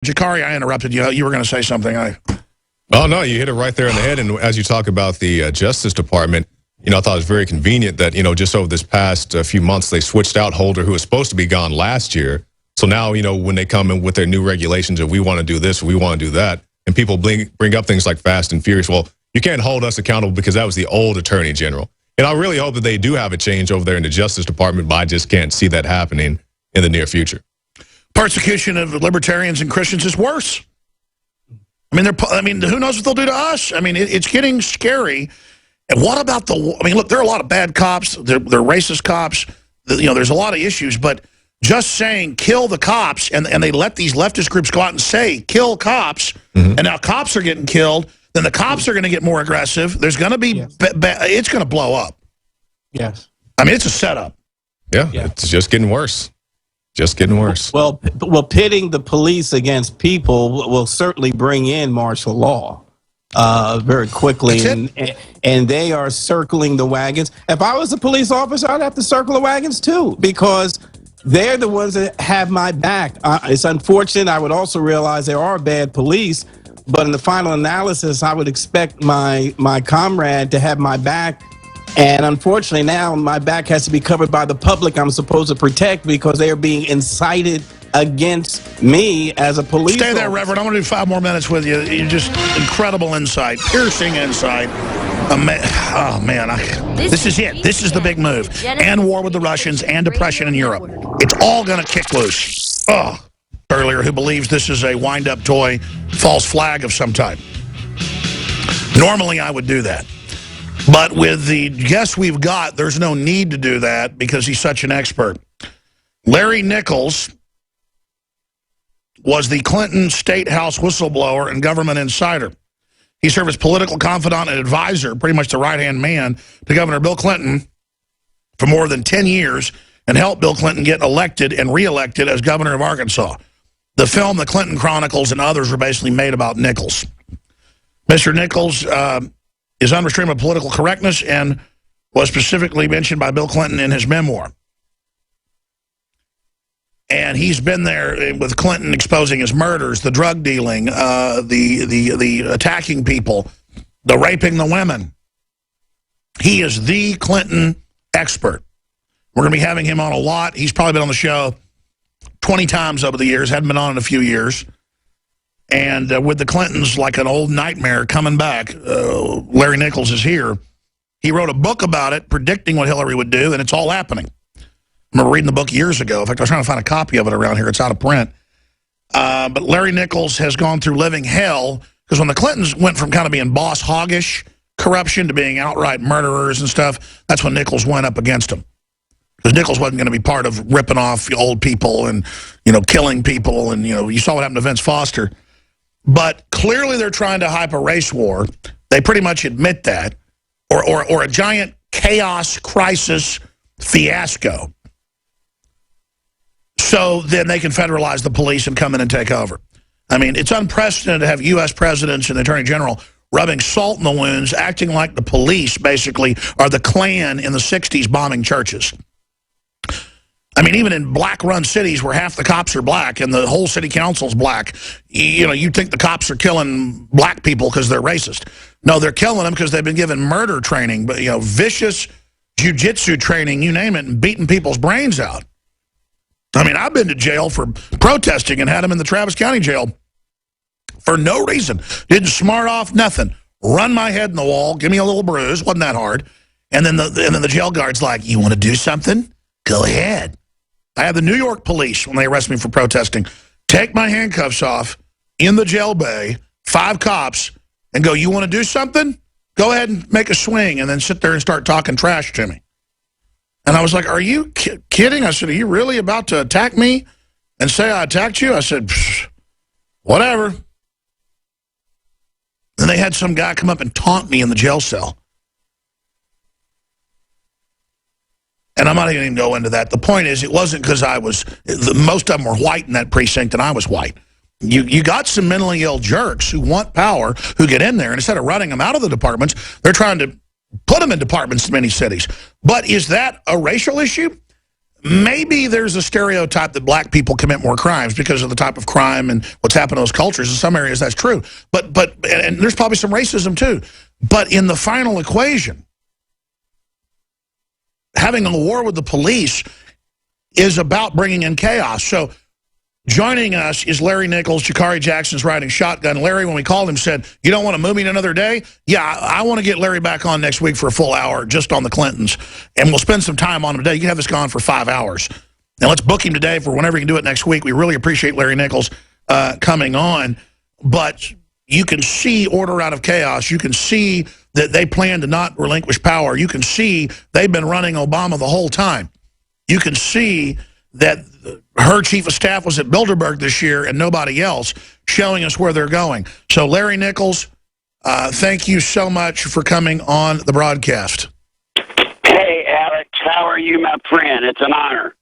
Jakari, I interrupted you. You were going to say something. Oh, no, you hit it right there in the head. And as you talk about the Justice Department, I thought it was very convenient that, just over this past few months, they switched out Holder, who was supposed to be gone last year. So now, when they come in with their new regulations, if we want to do this, we want to do that, and people bring up things like Fast and Furious, well, you can't hold us accountable because that was the old Attorney General. And I really hope that they do have a change over there in the Justice Department, but I just can't see that happening in the near future. Persecution of libertarians and Christians is worse. I mean, who knows what they'll do to us? I mean, it's getting scary. And what about look, there are a lot of bad cops. They're racist cops. There's a lot of issues, but just saying kill the cops, and they let these leftist groups go out and say kill cops, and now cops are getting killed, then the cops are going to get more aggressive. There's going to be, it's going to blow up. Yes. I mean, it's a setup. Yeah, it's just getting worse. Just getting worse. Well, pitting the police against people will certainly bring in martial law very quickly, and they are circling the wagons. If I was a police officer, I'd have to circle the wagons too, because they're the ones that have my back. It's unfortunate. I would also realize there are bad police, but in the final analysis, I would expect my comrade to have my back. And unfortunately, now my back has to be covered by the public I'm supposed to protect because they are being incited against me as a police officer. Stay there, Reverend. I want to do 5 more minutes with you. You're just incredible insight, piercing insight. Oh, man. This is it. This is the big move. And war with the Russians and depression in Europe. It's all going to kick loose. Earlier, who believes this is a wind-up toy, false flag of some type. Normally, I would do that. But with the guest we've got, there's no need to do that because he's such an expert. Larry Nichols was the Clinton State House whistleblower and government insider. He served as political confidant and advisor, pretty much the right-hand man, to Governor Bill Clinton for more than 10 years and helped Bill Clinton get elected and reelected as governor of Arkansas. The film, The Clinton Chronicles, and others were basically made about Nichols. Mr. Nichols is unrestrained by political correctness and was specifically mentioned by Bill Clinton in his memoir. And he's been there with Clinton exposing his murders, the drug dealing, the attacking people, the raping the women. He is the Clinton expert. We're going to be having him on a lot. He's probably been on the show 20 times over the years, hadn't been on in a few years. And with the Clintons, like an old nightmare coming back, Larry Nichols is here. He wrote a book about it, predicting what Hillary would do, and it's all happening. I remember reading the book years ago. In fact, I was trying to find a copy of it around here. It's out of print. But Larry Nichols has gone through living hell, because when the Clintons went from kind of being boss hoggish corruption to being outright murderers and stuff, that's when Nichols went up against them. Because Nichols wasn't going to be part of ripping off old people and, killing people. And, you saw what happened to Vince Foster. But clearly they're trying to hype a race war. They pretty much admit that. Or a giant chaos, crisis, fiasco. So then they can federalize the police and come in and take over. I mean, it's unprecedented to have U.S. presidents and the Attorney General rubbing salt in the wounds, acting like the police, basically, are the Klan in the 60s bombing churches. I mean, even in black-run cities where half the cops are black and the whole city council's black, you'd think the cops are killing black people because they're racist. No, they're killing them because they've been given murder training, but vicious jiu-jitsu training, you name it, and beating people's brains out. I mean, I've been to jail for protesting and had them in the Travis County jail for no reason. Didn't smart off, nothing. Run my head in the wall, give me a little bruise, wasn't that hard. And then the jail guard's like, you want to do something? Go ahead. I had the New York police, when they arrested me for protesting, take my handcuffs off in the jail bay, 5 cops, and go, you want to do something? Go ahead and make a swing, and then sit there and start talking trash to me. And I was like, are you kidding? I said, are you really about to attack me and say I attacked you? I said, whatever. Then they had some guy come up and taunt me in the jail cell. And I'm not even going to go into that. The point is, it wasn't because most of them were white in that precinct and I was white. You got some mentally ill jerks who want power, who get in there, and instead of running them out of the departments, they're trying to put them in departments in many cities. But is that a racial issue? maybe there's a stereotype that black people commit more crimes because of the type of crime and what's happened in those cultures. In some areas, that's true. And there's probably some racism, too. But in the final equation, having a war with the police is about bringing in chaos. So joining us is Larry Nichols. Jakari Jackson's riding shotgun. Larry, when we called him, said, you don't want to move me another day? Yeah, I want to get Larry back on next week for a full hour just on the Clintons. And we'll spend some time on him today. You can have this gone for 5 hours. And let's book him today for whenever you can do it next week. We really appreciate Larry Nichols coming on. But you can see order out of chaos. You can see that they plan to not relinquish power. You can see they've been running Obama the whole time. You can see that her chief of staff was at Bilderberg this year and nobody else, showing us where they're going. So, Larry Nichols, thank you so much for coming on the broadcast. Hey, Alex, how are you, my friend? It's an honor.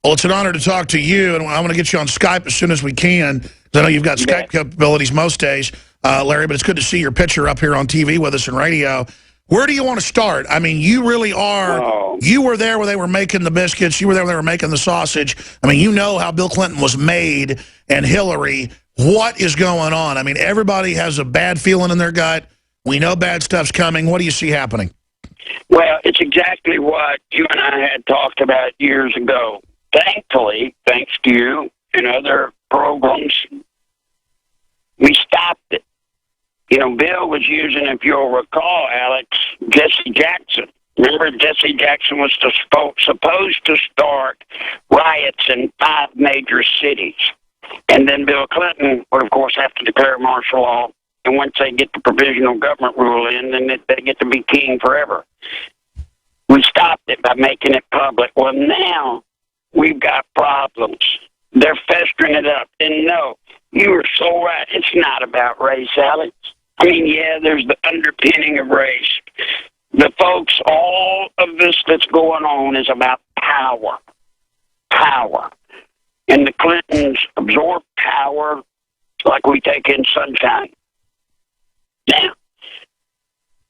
Well, it's an honor to talk to you, and I want to get you on Skype as soon as we can, because I know you've got Skype capabilities most days, Larry, but it's good to see your picture up here on TV with us and radio. Where do you want to start? I mean, you really are, you were there where they were making the biscuits, you were there when they were making the sausage. I mean, you know how Bill Clinton was made and Hillary. What is going on? I mean, everybody has a bad feeling in their gut. We know bad stuff's coming. What do you see happening? Well, it's exactly what you and I had talked about years ago. Thankfully, thanks to you and other programs, we stopped it. You know, Bill was using, if you'll recall, Alex, Jesse Jackson. Remember, Jesse Jackson was supposed to start riots in 5 major cities. And then Bill Clinton would, of course, have to declare martial law. And once they get the provisional government rule in, then they get to be king forever. We stopped it by making it public. Well, now we've got problems. They're festering it up. And no, you are so right. It's not about race, Alex. I mean, yeah, there's the underpinning of race. The folks, all of this that's going on is about power. Power. And the Clintons absorb power like we take in sunshine. Now,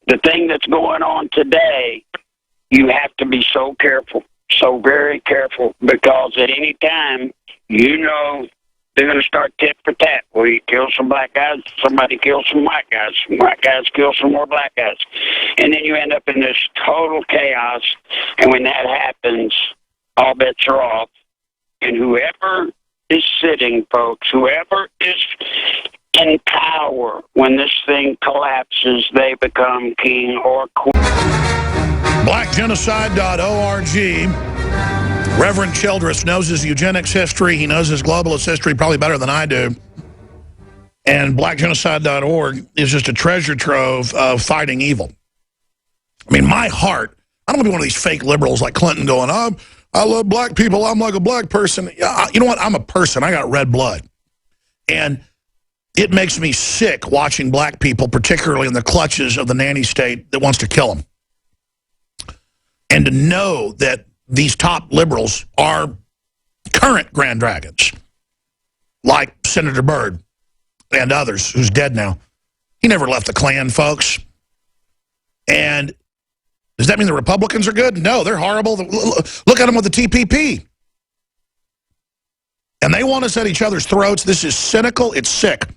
the thing that's going on today, you have to be so careful, so very careful, because at any time, you know, they're going to start tit for tat. Well, you kill some black guys, somebody kills some white guys kill some more black guys. And then you end up in this total chaos. And when that happens, all bets are off. And whoever is sitting, folks, whoever is in power, when this thing collapses, they become king or queen. BlackGenocide.org. Reverend Childress knows his eugenics history. He knows his globalist history probably better than I do. And BlackGenocide.org is just a treasure trove of fighting evil. I mean, my heart, I don't want to be one of these fake liberals like Clinton going, I love black people. I'm like a black person. You know what? I'm a person. I got red blood. And it makes me sick watching black people, particularly in the clutches of the nanny state that wants to kill them. And to know that these top liberals are current Grand Dragons, like Senator Byrd and others, who's dead now. He never left the Klan, folks. And does that mean the Republicans are good? No, they're horrible. Look at them with the TPP. And they want us at each other's throats. This is cynical. It's sick.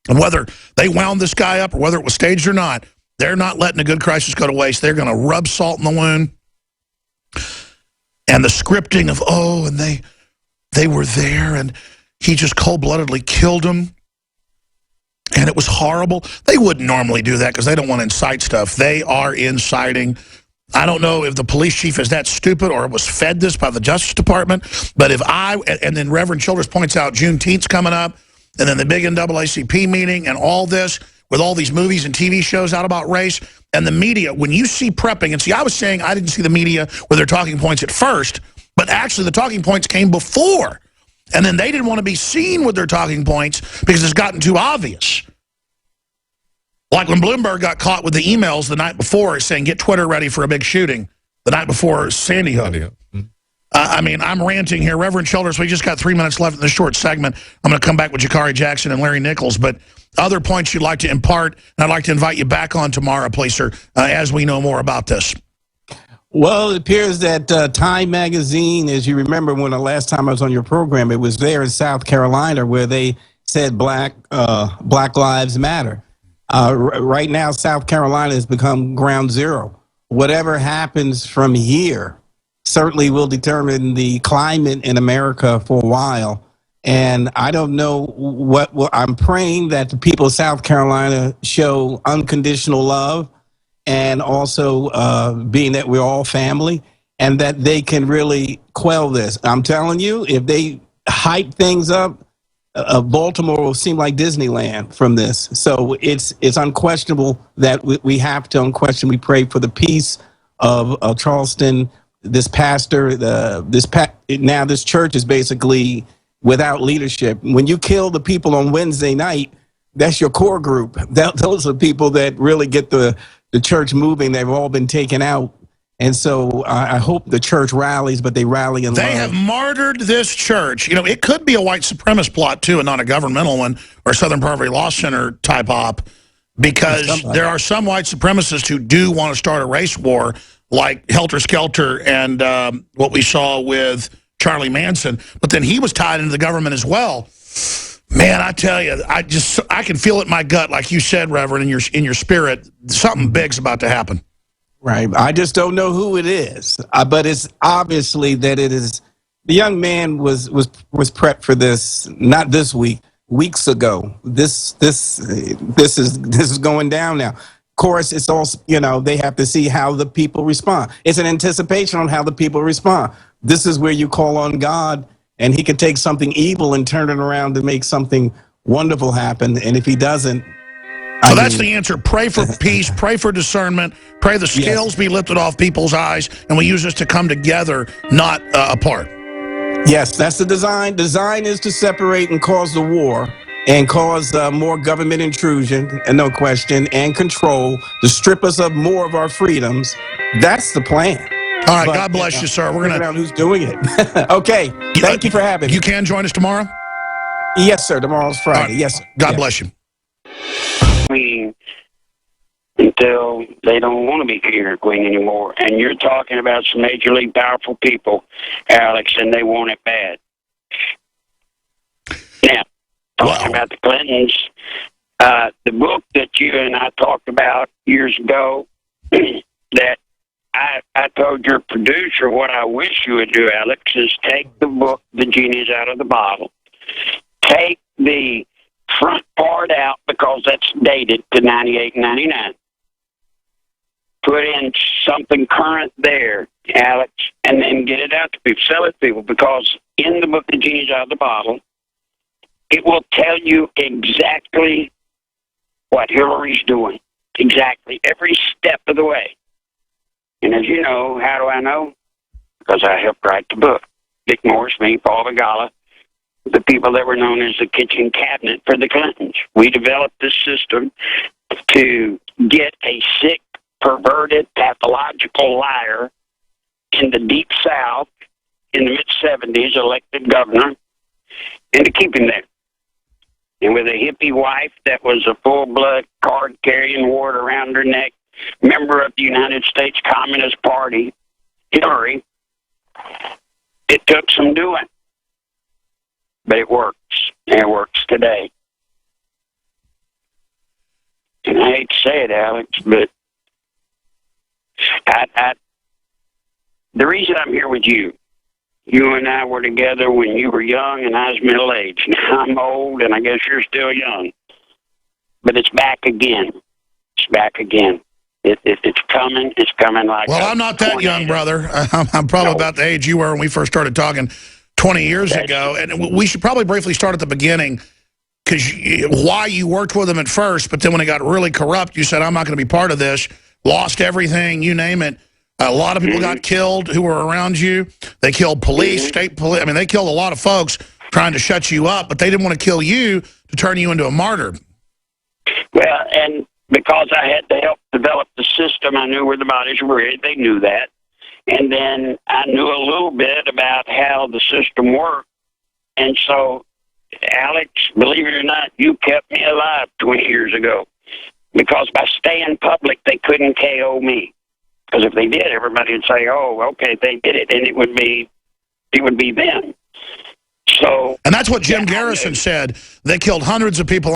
And whether they wound this guy up or whether it was staged or not, they're not letting a good crisis go to waste. They're going to rub salt in the wound. And the scripting of, and they were there and he just cold-bloodedly killed him. And it was horrible. They wouldn't normally do that because they don't want to incite stuff. They are inciting. I don't know if the police chief is that stupid or was fed this by the Justice Department. But and then Reverend Childress points out Juneteenth's coming up, and then the big NAACP meeting and all this with all these movies and TV shows out about race. And the media, when you see prepping, and see, I was saying I didn't see the media with their talking points at first, but actually the talking points came before. And then they didn't want to be seen with their talking points because it's gotten too obvious. Like when Bloomberg got caught with the emails the night before saying, get Twitter ready for a big shooting, the night before Sandy Hook. I mean, I'm ranting here. Reverend Childress, we just got 3 minutes left in this short segment. I'm going to come back with Jakari Jackson and Larry Nichols. But other points you'd like to impart, and I'd like to invite you back on tomorrow, please, sir, as we know more about this. Well, it appears that Time Magazine, as you remember when the last time I was on your program, it was there in South Carolina where they said Black Lives Matter. Right now, South Carolina has become ground zero. Whatever happens from here certainly will determine the climate in America for a while. And I don't know I'm praying that the people of South Carolina show unconditional love, and also being that we're all family, and that they can really quell this. I'm telling you, if they hype things up, Baltimore will seem like Disneyland from this. So it's unquestionable that we have to unquestionably pray for the peace of Charleston. This pastor, now this church is basically without leadership. When you kill the people on Wednesday night, that's your core group. Those are people that really get the church moving. They've all been taken out. And so I hope the church rallies, but they rally in love. They have martyred this church. You know, it could be a white supremacist plot, too, and not a governmental one or Southern Poverty Law Center type op, because there are some white supremacists who do want to start a race war, like Helter Skelter and what we saw with Charlie Manson. But then he was tied into the government as well. Man, I tell you, I can feel it in my gut, like you said, Reverend, in your spirit. Something big's about to happen. Right. I just don't know who it is, but it's obviously that it is. The young man was prepped for this, not this week, weeks ago. This is going down now. Of course, it's also, they have to see how the people respond. It's an anticipation on how the people respond. This is where you call on God, and he can take something evil and turn it around to make something wonderful happen. And if he doesn't, so that's the answer. Pray for peace, pray for discernment, pray the scales be lifted off people's eyes, and we use this to come together, not apart. Yes, that's the design. Design is to separate and cause the war and cause more government intrusion, and no question, and control, to strip us of more of our freedoms. That's the plan. All right, God bless you, sir. We're going to... out who's doing it. Okay, thank you for having me. You can join us tomorrow? Yes, sir. Tomorrow's Friday. Right. Yes, sir. God bless you. Until they don't want to be king or queen anymore. And you're talking about some major league powerful people, Alex, and they want it bad. Now, talking about the Clintons, the book that you and I talked about years ago, that I told your producer what I wish you would do, Alex, is take the book, The Genie's Out of the Bottle, take the front part out because that's dated to 98 and 99. Put in something current there, Alex, and then get it out to people, sell it to people, because in the book, The Genie's Out of the Bottle, it will tell you exactly what Hillary's doing, exactly every step of the way. And as you know, how do I know? Because I helped write the book. Dick Morris, me, Paul Vigala, the people that were known as the kitchen cabinet for the Clintons. We developed this system to get a sick, perverted, pathological liar in the Deep South in the mid-'70s, elected governor, and to keep him there. And with a hippie wife that was a full-blood card-carrying, wart around her neck, member of the United States Communist Party, Hillary, it took some doing. But it works, and it works today. And I hate to say it, Alex, but the reason I'm here with you, you and I were together when you were young and I was middle-aged. Now I'm old, and I guess you're still young. But it's back again. It's back again. It's coming. It's coming like... Well, I'm not that young, brother. I'm probably about the age you were when we first started talking 20 years ago. And we should probably briefly start at the beginning, because why you worked with them at first, but then when it got really corrupt, you said, I'm not going to be part of this. Lost everything, you name it. A lot of people got killed who were around you. They killed police, state police. I mean, they killed a lot of folks trying to shut you up, but they didn't want to kill you to turn you into a martyr. Well, and because I had to help develop the system, I knew where the bodies were. They knew that. And then I knew a little bit about how the system worked. And so, Alex, believe it or not, you kept me alive 20 years ago. Because by staying public, they couldn't KO me. Because if they did, everybody would say, "Oh, okay, they did it," and it would be them. So, And that's what Jim yeah, Garrison said. They killed hundreds of people